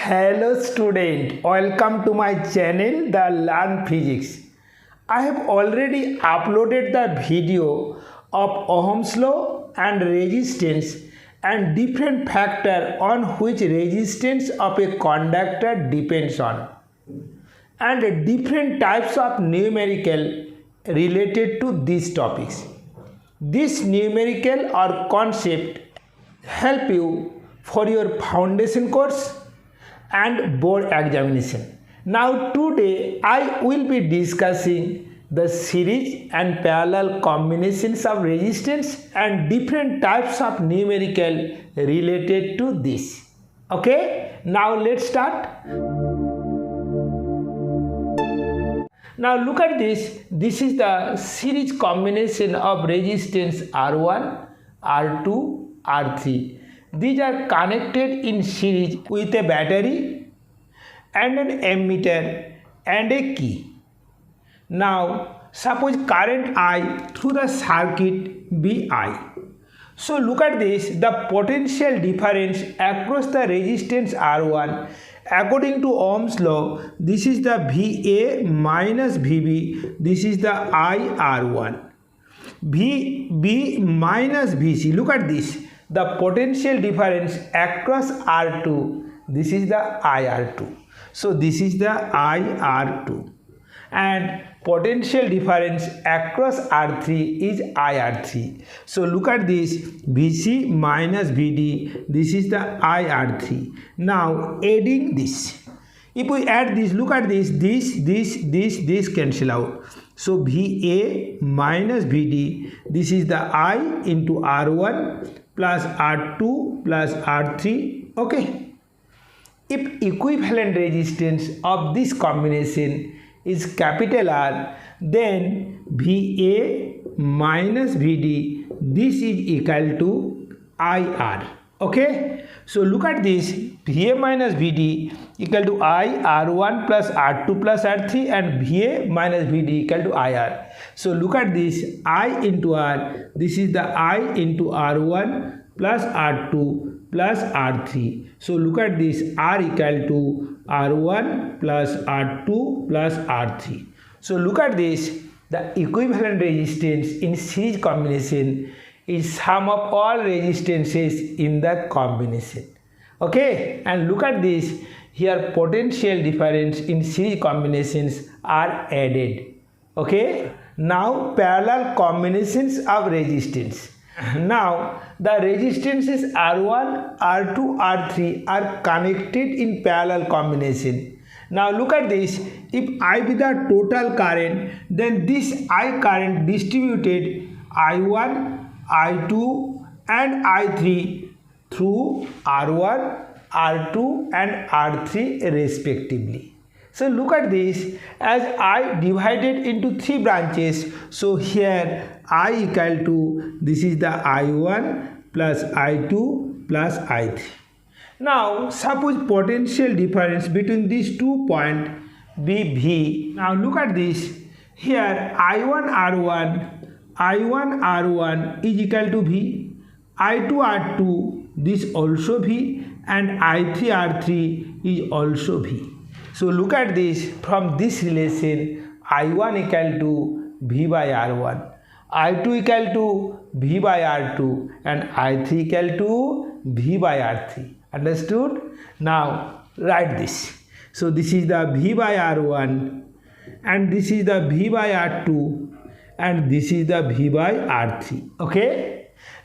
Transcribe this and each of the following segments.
Hello student, welcome to my channel The Learn Physics. I have already uploaded the video of Ohm's law and resistance and different factor on which resistance of a conductor depends on, and different types of numerical related to these topics. This numerical or concept help you for your foundation course and board examination. Now today I will be discussing the series and parallel combinations of resistance and different types of numerical related to this. Okay, now let's start. Now look at this. This is the series combination of resistance R1, R2, R3. These are connected in series with a battery and an ammeter and a key. Now suppose current I through the circuit be I. So look at this, the potential difference across the resistance R1 according to Ohm's law, this is the VA minus VB, this is the IR1. VB minus VC, look at this, the potential difference across R2, this is the IR2. So this is the IR2, and potential difference across R3 is IR3. So look at this, VC minus VD, this is the IR3. Now adding this, if we add this, look at this, this cancel out. So VA minus VD, this is the I into R1 plus R2 plus R3. Okay. If equivalent resistance of this combination is capital R, then VA minus VD, this is equal to IR. Okay. So look at this, VA minus VD equal to I R1 plus R2 plus R3, and VA minus VD equal to IR. So look at this, I into R, this is the I into R1 plus R2 plus R3. So look at this, R equal to R1 plus R2 plus R3. So look at this, the equivalent resistance in series combination is sum of all resistances in the combination. Okay, and look at this, here potential difference in series combinations are added. Okay, now parallel combinations of resistance. Now the resistances R1, R2, R3 are connected in parallel combination. Now look at this, if I be the total current, then this I current distributed I1, I2 and I3 through R1, R2 and R3 respectively. So look at this, as I divided into 3 branches, so here I equal to, this is the I1 plus I2 plus I3. Now suppose potential difference between these 2 points be V. Now look at this, here I1R1 is equal to V, I2R2 this also V, and I3R3 is also V. So look at this, from this relation I1 equal to V by R1, I2 equal to V by R2 and I3 equal to V by R3. Understood? Now write this. So this is the V by R1 and this is the V by R2 and this is the V by R3. Okay.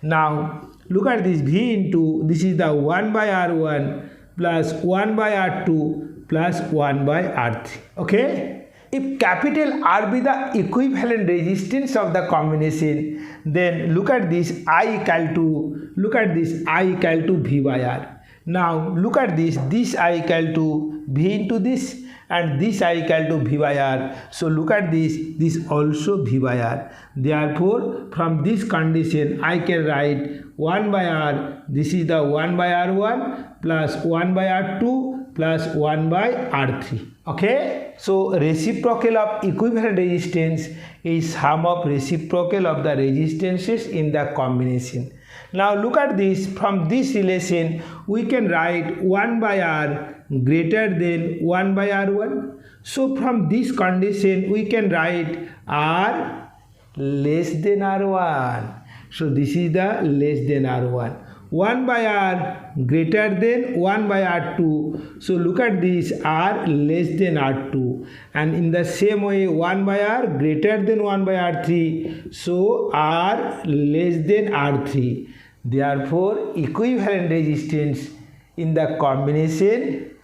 Now look at this, V into, this is the 1 by R1 plus 1 by R2 plus 1 by R3. Okay. If capital R be the equivalent resistance of the combination, then look at this, I equal to, look at this, I equal to V by R. Now look at this I equal to V into this, and this I equal to V by R. So look at this also V by R. Therefore from this condition I can write 1 by R, this is the 1 by R1 plus 1 by R2 plus 1 by R3. Okay. So reciprocal of equivalent resistance is sum of reciprocal of the resistances in the combination. Now look at this. From this relation we can write 1 by r greater than 1 by r1. So from this condition we can write r less than r1. So this is the less than r1. 1 by r greater than 1 by r2. So look at this, r less than r2. And in the same way 1 by r greater than 1 by r3. So r less than r3. Therefore equivalent resistance in the combination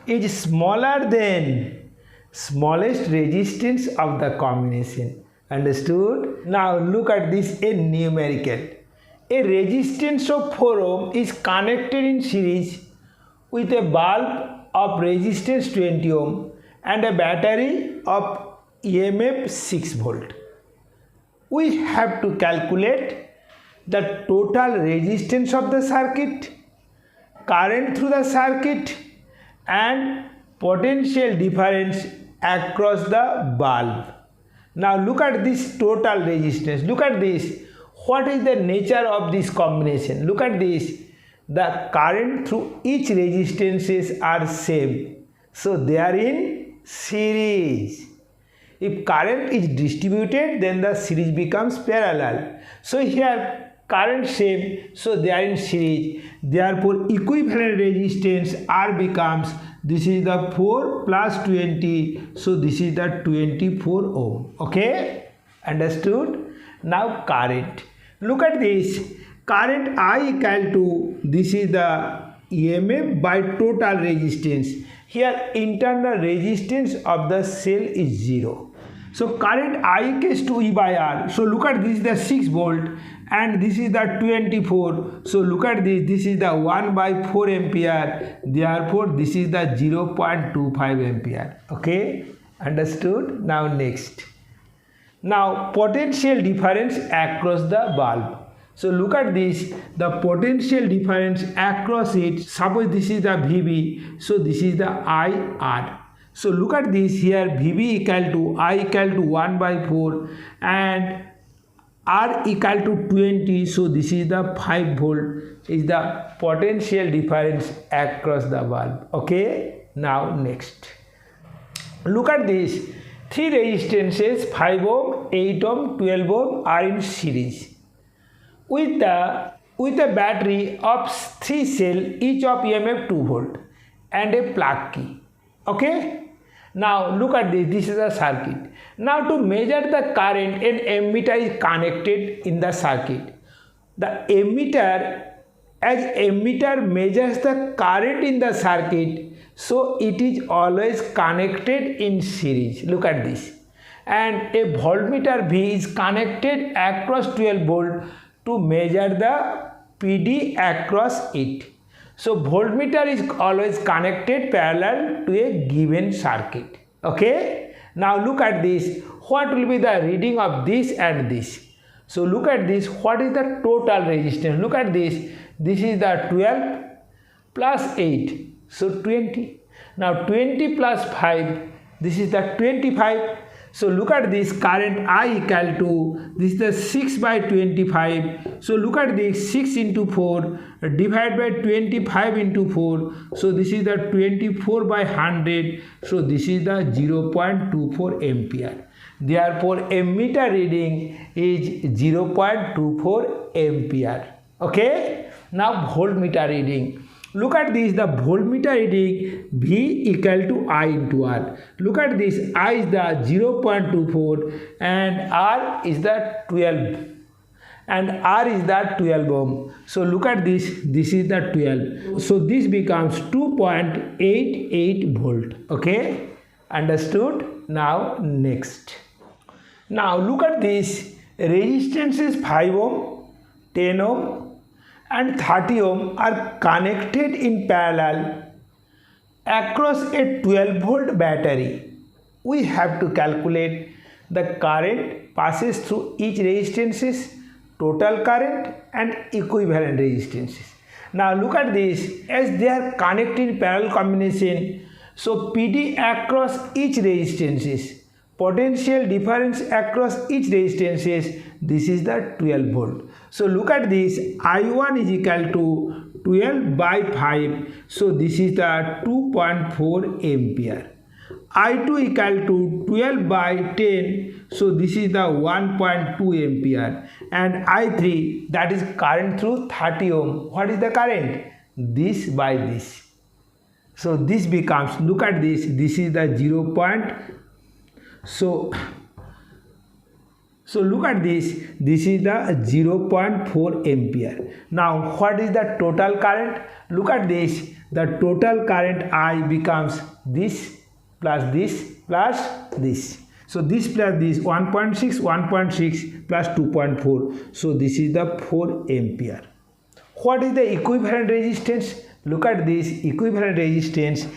is smaller than smallest resistance of the combination. Understood? Now look at this in numerical. A resistance of 4 ohm is connected in series with a bulb of resistance 20 ohm and a battery of EMF 6 volt. We have to calculate the total resistance of the circuit, current through the circuit, and potential difference across the bulb. Now look at this total resistance. Look at this. What is the nature of this combination? Look at this. The current through each resistances are same. So they are in series. If current is distributed, then the series becomes parallel. So here current same, so they are in series. Therefore equivalent resistance R becomes, this is the 4 plus 20, so this is the 24 ohm. Okay, understood? Now current. Look at this. Current I equal to, this is the EMF by total resistance. Here internal resistance of the cell is 0. So current I equals to E by R. So look at this, the 6 volt and this is the 24. So look at this, this is the 1 by 4 ampere. Therefore this is the 0.25 ampere. Okay, understood? Now next. Now potential difference across the bulb. So look at this, the potential difference across it. Suppose this is the VB, so this is the IR. So look at this here, VB equal to I equal to 1 by 4 and R equal to 20. So this is the 5 volt is the potential difference across the bulb. Okay, now next. Look at this. 3 resistances 5 ohm, 8 ohm, 12 ohm are in series with a battery of 3 cell, each of EMF 2 volt and a plug key. Okay, now look at this, this is a circuit. Now to measure the current, an ammeter is connected in the circuit. The ammeter, as ammeter measures the current in the circuit, so it is always connected in series. Look at this. And a voltmeter V is connected across 12 volt to measure the PD across it. So voltmeter is always connected parallel to a given circuit. Okay. Now look at this. What will be the reading of this and this? So look at this. What is the total resistance? Look at this. This is the 12 plus 8. So 20. Now 20 plus 5. This is the 25. So look at this, current I equal to, this is the 6 by 25. So look at this, 6 into 4 divided by 25 into 4. So this is the 24 by 100. So this is the 0.24 ampere. Therefore ammeter reading is 0.24 ampere. Okay. Now voltmeter reading. Look at this, the voltmeter reading V equal to I into R. Look at this, I is the 0.24 and R is the 12 and R is the 12 ohm. So look at this, this is the 12. So this becomes 2.88 volt. Okay, understood? Now next. Now look at this, resistance is 5 ohm, 10 ohm and 30 ohm are connected in parallel across a 12 volt battery. We have to calculate the current passes through each resistances, total current and equivalent resistances. Now look at this, as they are connected in parallel combination, so PD across each resistances, Potential difference across each resistances, this is the 12 volt. So look at this, I1 is equal to 12 by 5, so this is the 2.4 ampere. I2 equal to 12 by 10, so this is the 1.2 ampere. And I3, that is current through 30 ohm. What is the current? This by this. So this becomes, look at this, this is the 0. So look at this, this is the 0.4 ampere. Now what is the total current? Look at this, the total current I becomes this plus this plus this. So this plus this, 1.6, 1.6 plus 2.4, so this is the 4 ampere. What is the equivalent resistance? Look at this, equivalent resistance,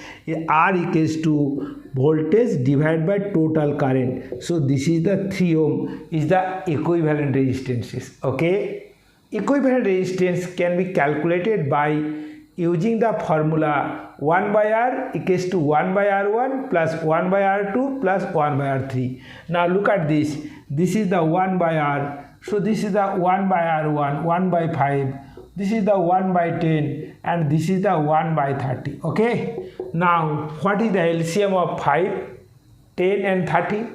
R equals to voltage divided by total current. So this is the 3 ohm is the equivalent resistances. Okay, equivalent resistance can be calculated by using the formula 1 by R equals to 1 by R1 plus 1 by R2 plus 1 by R3. Now look at this, this is the 1 by R, so this is the 1 by R1, 1 by 5, this is the 1 by 10, and this is the 1 by 30. Okay, now what is the LCM of 5, 10 and 30?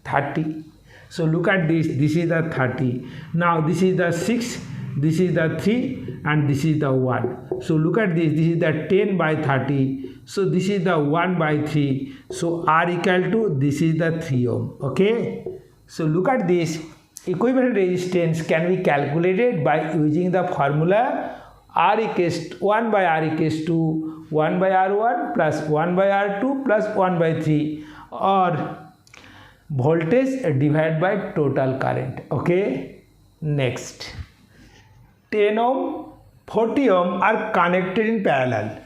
30. So look at this, this is the 30. Now this is the 6, this is the 3, and this is the 1. So look at this, this is the 10 by 30. So this is the 1 by 3. So R equal to, this is the 3 ohm. Okay, so look at this, equivalent resistance can be calculated by using the formula R equals 1 by R equals to 1 by R1 plus 1 by R2 plus 1 by 3, or voltage divided by total current. Okay, next, 10 ohm, 40 ohm are connected in parallel,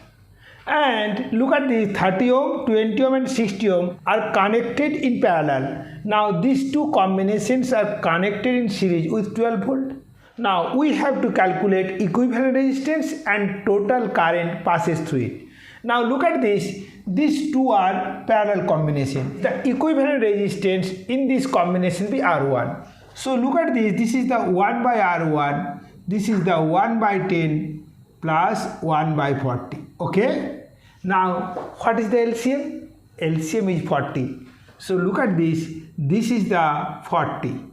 and look at this, 30 ohm, 20 ohm and 60 ohm are connected in parallel. Now these two combinations are connected in series with 12 volt. Now we have to calculate equivalent resistance and total current passes through it. Now look at this, these two are parallel combination. The equivalent resistance in this combination be R1. So look at this, this is the 1 by R1, this is the 1 by 10 plus 1 by 40. Okay, now what is the LCM? LCM is 40. So look at this, this is the 40.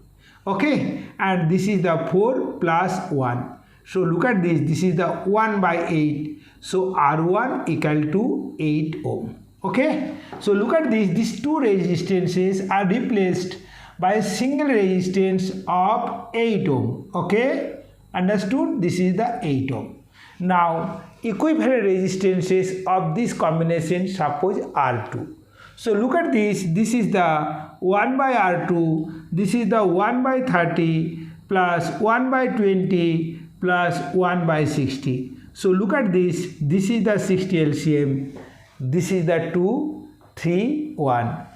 Okay, and this is the 4 plus 1. So look at this, this is the 1 by 8. So R1 equal to 8 ohm. Okay, so look at this, these two resistances are replaced by a single resistance of 8 ohm. Okay, understood? This is the 8 ohm. Now equivalent resistances of this combination, suppose R2. So look at this, this is the 1 by R2, this is the 1 by 30 plus 1 by 20 plus 1 by 60. So look at this, this is the 60 LCM, this is the 2, 3, 1,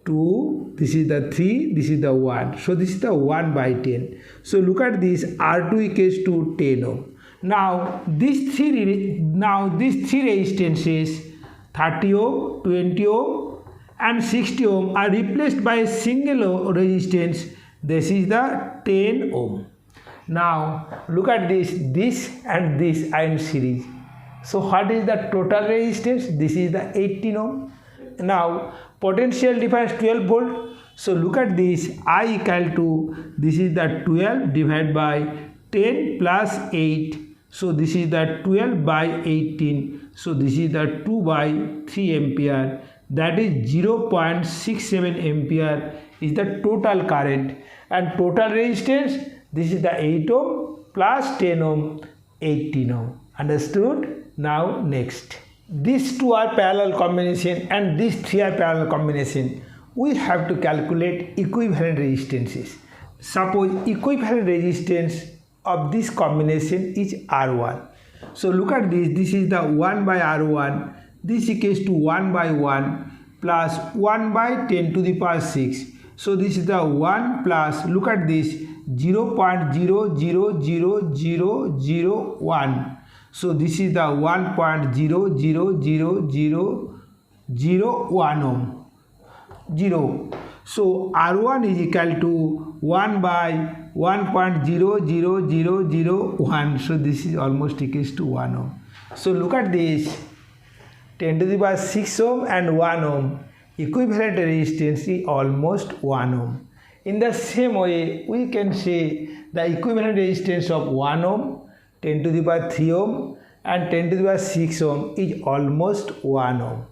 2, this is the 3, this is the 1. So this is the 1 by 10. So look at this, R2 equals to 10 ohm. Now these three resistances, 30 ohm, 20 ohm and 60 ohm, are replaced by a single resistance. This is the 10 ohm. Now look at this, this and this are in series. So what is the total resistance? This is the 18 ohm. Now potential difference 12 volt. So look at this, I equal to, this is the 12 divided by 10 plus 8. So this is the 12 by 18. So this is the 2 by 3 ampere. That is 0.67 ampere is the total current, and total resistance, this is the 8 ohm plus 10 ohm, 18 ohm. Understood? Now next, these two are parallel combination and these three are parallel combination. We have to calculate equivalent resistances. Suppose equivalent resistance of this combination is R1. So look at this, this is the 1 by R1, this equals to 1 by 1 plus 1 by 10 to the power 6. So this is the 1 plus, look at this, 0.000001. So this is the 1.0000001 ohm. 0. So R1 is equal to 1 by 1.00001. So this is almost equals to 1 ohm. So look at this, 10 to the power 6 ohm and 1 ohm. Equivalent resistance is almost 1 ohm. In the same way, we can say the equivalent resistance of 1 ohm, 10 to the power 3 ohm and 10 to the power 6 ohm is almost 1 ohm.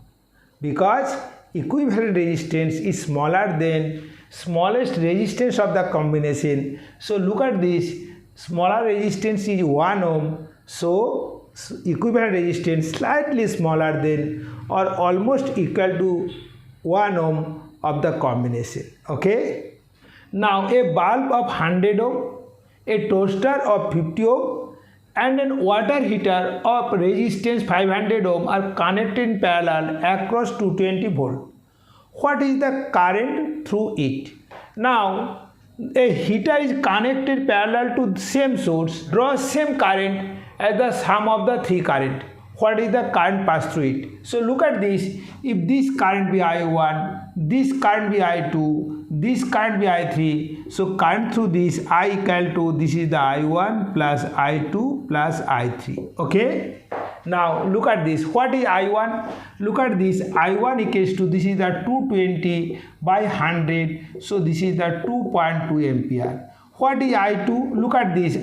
Because equivalent resistance is smaller than smallest resistance of the combination. So look at this, smaller resistance is 1 ohm. So equivalent resistance slightly smaller than or almost equal to 1 ohm of the combination. Okay. Now a bulb of 100 ohm, a toaster of 50 ohm and a water heater of resistance 500 ohm are connected in parallel across 220 volt. What is the current through it? Now a heater is connected parallel to same source, draws same current as the sum of the three current. What is the current passed through it? So look at this, if this current be I1, this current be I2, this current be I3, so current through this I equal to, this is the I1 plus I2 plus I3. Okay. Now look at this, what is I1? Look at this, I1 equals to, this is the 220 by 100, so this is the 2.2 ampere. What is I2? Look at this,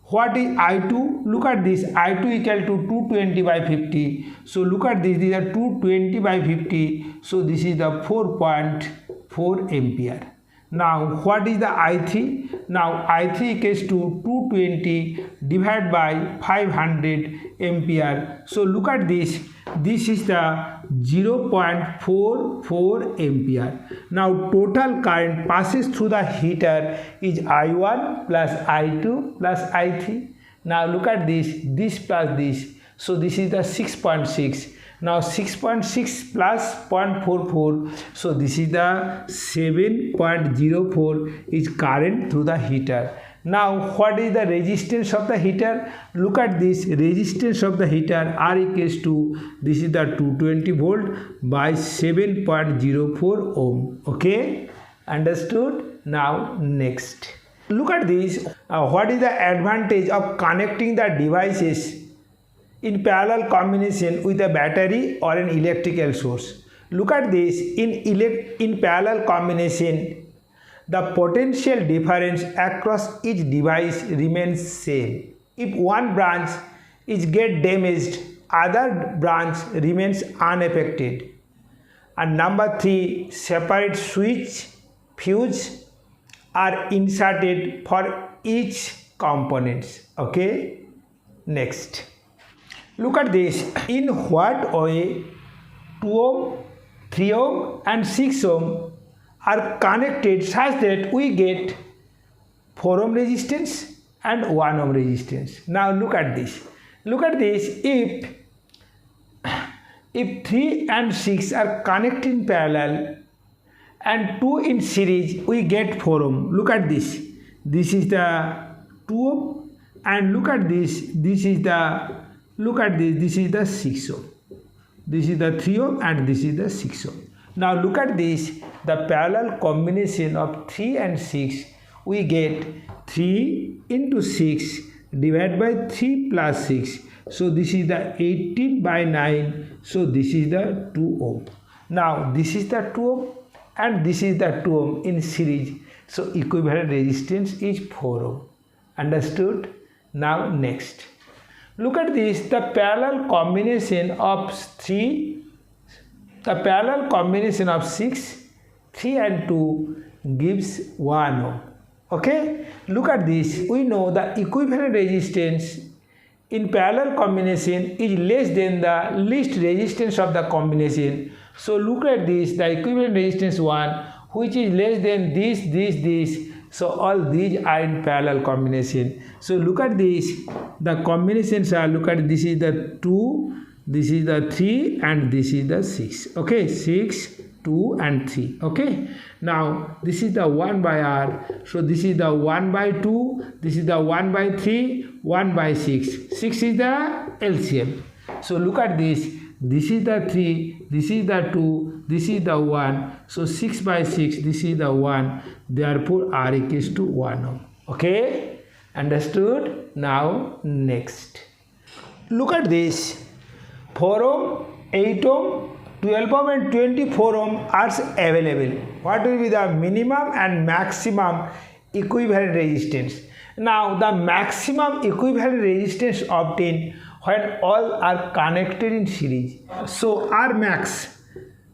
what is I2? Look at this, I2 equal to 220 by 50. So look at this, these are 220 by 50. So this is the 4.4 ampere. Now what is the I3? Now I3 equals to 220 divided by 500 ampere. So look at this, this is the 0.44 ampere. Now total current passes through the heater is I1 plus I2 plus I3. Now look at this plus this. So this is the 6.6. Now 6.6 plus 0.44, so this is the 7.04 is current through the heater. Now what is the resistance of the heater? Look at this, resistance of the heater R equals to, this is the 220 volt by 7.04 ohm. Okay, understood? Now next, look at this, what is the advantage of connecting the devices in parallel combination with a battery or an electrical source? Look at this, in parallel combination, the potential difference across each device remains same. If one branch is get damaged, other branch remains unaffected. And number 3, separate switch, fuse are inserted for each components. Okay, next. Look at this, in what way 2 ohm, 3 ohm and 6 ohm are connected such that we get 4 ohm resistance and 1 ohm resistance. Now look at this, if 3 and 6 are connected in parallel and 2 in series, we get 4 ohm. Look at this is the 2 ohm and look at this is the, look at this is the 6 ohm, this is the 3 ohm and this is the 6 ohm. Now look at this, the parallel combination of 3 and 6, we get 3 into 6 divided by 3 plus 6. So this is the 18 by 9, so this is the 2 ohm. Now this is the 2 ohm and this is the 2 ohm in series, so equivalent resistance is 4 ohm. Understood? Now next, look at this, the parallel combination of 6, 3 and 2 gives 1 ohm. Okay, look at this, we know the equivalent resistance in parallel combination is less than the least resistance of the combination. So look at this, the equivalent resistance 1, which is less than this. So all these are in parallel combination. So look at this, the combinations are, look at this is the 2, this is the 3 and this is the 6. Okay, 6, 2 and 3. Okay, now this is the 1 by R, so this is the 1 by 2, this is the 1 by 3, 1 by 6. 6 is the LCM. So look at this, this is the 3, this is the 2, this is the 1. So 6 by 6, this is the 1. Therefore R equals to 1 ohm. Okay, understood? Now next. Look at this. 4 ohm, 8 ohm, 12 ohm and 24 ohm are available. What will be the minimum and maximum equivalent resistance? Now the maximum equivalent resistance obtained when all are connected in series. So R max,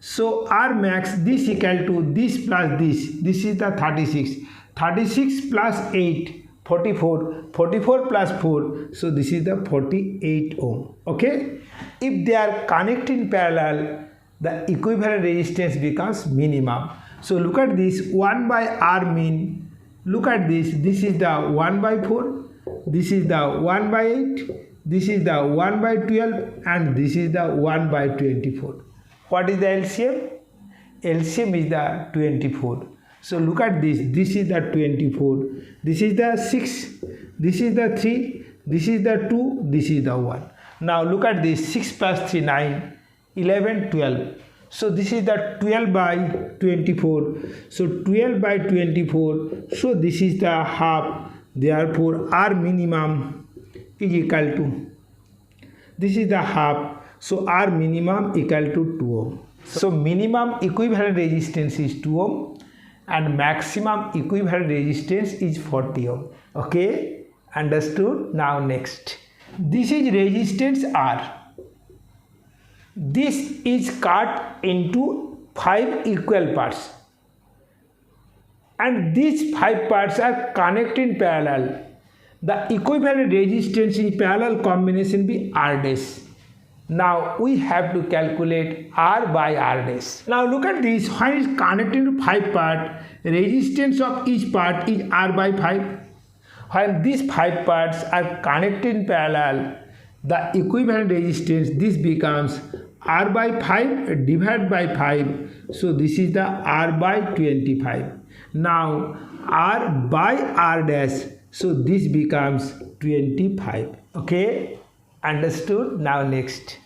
this equal to this plus this is the 36, 36 plus 8, 44, 44 plus 4, so this is the 48 ohm. Okay, if they are connected in parallel, the equivalent resistance becomes minimum. So look at this, 1 by R mean, look at this is the 1 by 4, this is the 1 by 8, this is the 1 by 12 and this is the 1 by 24. What is the LCM? LCM is the 24. So look at this is the 24, this is the 6, this is the 3, this is the 2, this is the 1. Now look at this, 6 plus 3, 9, 11, 12. So this is the 12 by 24. So 12 by 24. So this is the half. Therefore R minimum is equal to, this is the half. So R minimum equal to 2 ohm. So minimum equivalent resistance is 2 ohm and maximum equivalent resistance is 40 ohm. Okay, understood? Now next. This is resistance R. This is cut into 5 equal parts and these 5 parts are connected in parallel. The equivalent resistance in parallel combination be R dash. Now we have to calculate R by R dash. Now look at this, when it is connected to 5 parts, resistance of each part is R by 5. When these 5 parts are connected in parallel, the equivalent resistance, this becomes R by 5 divided by 5. So this is the R by 25. Now R by R dash, so this becomes 25. Okay, understood? Now next.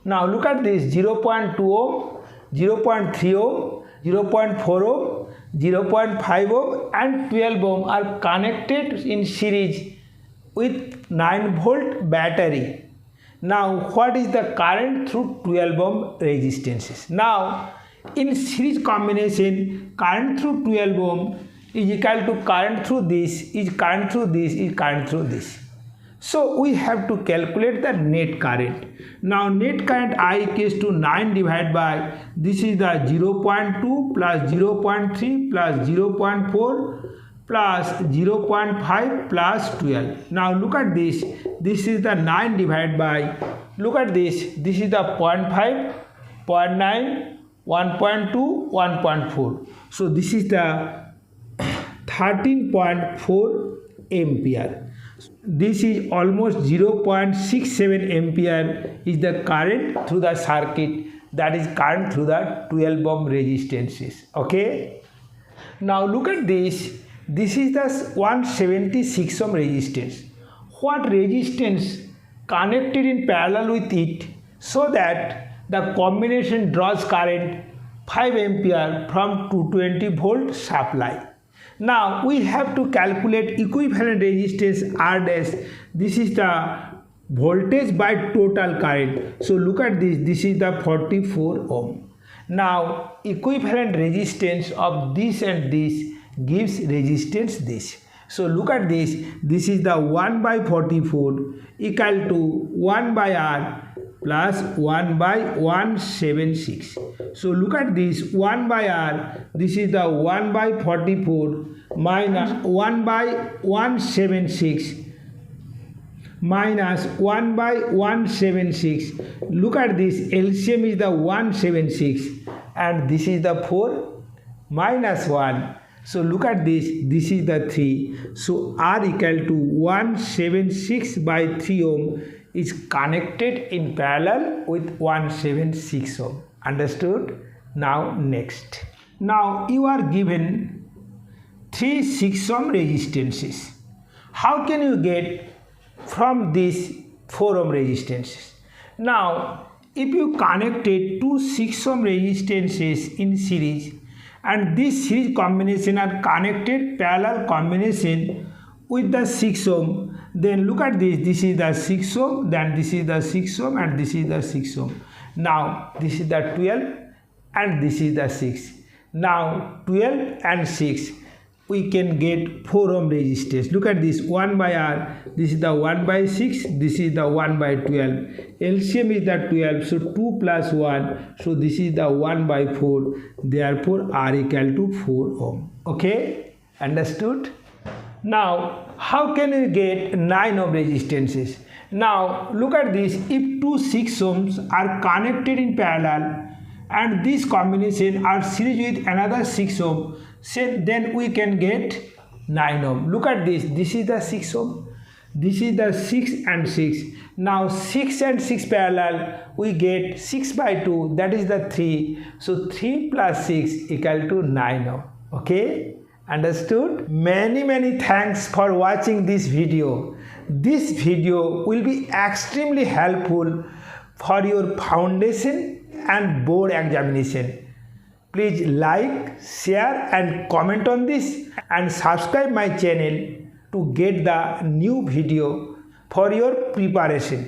Now look at this, 0.2 ohm, 0.3 ohm, 0.4 ohm, 0.5 ohm and 12 ohm are connected in series with 9 volt battery. Now what is the current through 12 ohm resistances? Now in series combination, current through 12 ohm is equal to current through this, is current through this, is current through this. So we have to calculate the net current. Now net current I equals to 9 divided by, this is the 0.2 plus 0.3 plus 0.4 plus 0.5 plus 12. Now look at this is the 9 divided by, look at this is the 0.5, 0.9, 1.2, 1.4. So this is the 13.4 ampere. This is almost 0.67 ampere is the current through the circuit, that is current through the 12 ohm resistances. Okay. Now look at this is the 176 ohm resistance. What resistance connected in parallel with it, so that the combination draws current 5 ampere from 220 volt supply. Now we have to calculate equivalent resistance R dash. This is the voltage by total current. So look at this is the 44 ohm. Now equivalent resistance of this and this gives resistance this. So look at this is the 1 by 44 equal to 1 by R plus 1 by 176. So look at this, 1 by R, this is the 1 by 44 minus 1 by 176 minus 1 by 176. Look at this, LCM is the 176 and this is the 4 minus 1. So look at this is the 3. So R equal to 176 by 3 ohm is connected in parallel with 176 ohm. Understood? Now next. Now you are given 3 6 ohm resistances. How can you get from these 4 ohm resistances? Now if you connected two 6 ohm resistances in series and this series combination are connected parallel combination with the 6 ohm, then look at this is the 6 ohm, then this is the 6 ohm and this is the 6 ohm. Now this is the 12 and this is the 6. Now 12 and 6 we can get 4 ohm resistance. Look at this, 1 by R, this is the 1 by 6, this is the 1 by 12. LCM is the 12, so 2 plus 1, so this is the 1 by 4. Therefore R equal to 4 ohm. Okay, understood? Now how can we get 9 ohm resistances? Now look at this, if two 6 ohms are connected in parallel and this combination are series with another 6 ohm, then we can get 9 ohm. Look at this is the 6 ohm, this is the 6 and 6. Now 6 and 6 parallel, we get 6 by 2, that is the 3. So 3 plus 6 equal to 9 ohm. Okay, understood? Many thanks for watching this video. This video will be extremely helpful for your foundation and board examination. Please like, share and comment on this and subscribe my channel to get the new video for your preparation.